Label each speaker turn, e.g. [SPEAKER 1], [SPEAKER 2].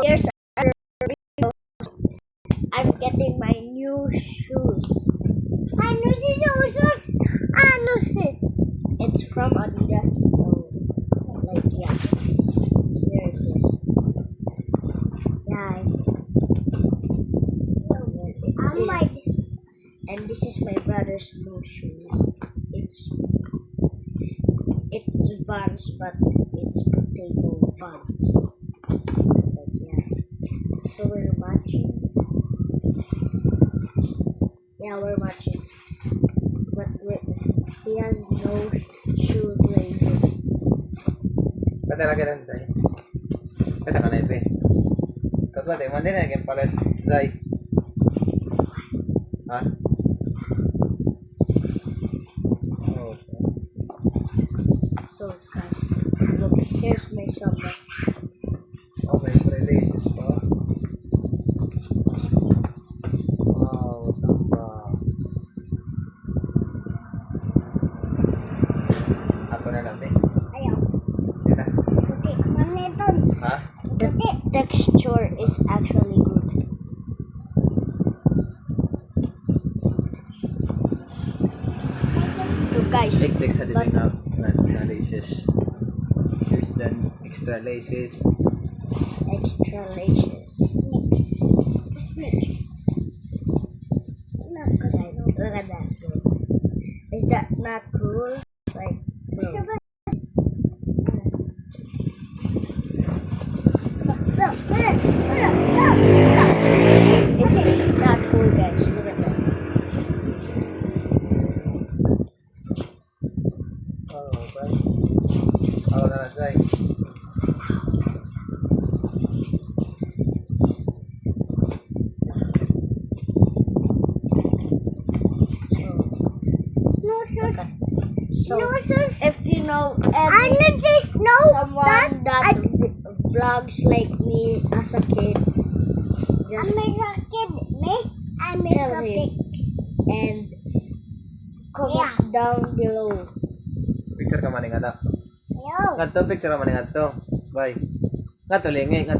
[SPEAKER 1] Here's our video. I'm getting my new shoes. My new shoes. New shoes. It's from Adidas, so like yeah. Here it is. Yeah. And this is my brother's new shoes. It's Vans, but it's potato Vans. But yeah. So we're matching. Yeah, we're matching. But he has no shoe laces.
[SPEAKER 2] Kata lagi lang Zay. Kata ka na ibe. Kata tayo mandi na yung palit Zay. Ha? Oh.
[SPEAKER 1] So guys, look, here's my sunglasses.
[SPEAKER 2] Oh, may releases pa. Wow, samba. Ako na lang,
[SPEAKER 1] Ayaw.
[SPEAKER 2] Yan na.
[SPEAKER 1] Puti. Maniton.
[SPEAKER 2] Ha?
[SPEAKER 1] The texture is actually good. So guys,
[SPEAKER 2] Click sa dilim na laces. Here's the extra laces.
[SPEAKER 1] extra laces. Snakes. Look at that. Is that not cool? Like, bro. It's not cool, guys. Look at that.
[SPEAKER 2] Oh, okay. Ako na lang, Zay.
[SPEAKER 1] So, if you know
[SPEAKER 3] someone
[SPEAKER 1] that vlogs like me as a kid, just tell him and comment down below.
[SPEAKER 2] Picture ka maning ato. Ngadto picture ka maning ato. Bye. Ngadto lingi. Ato.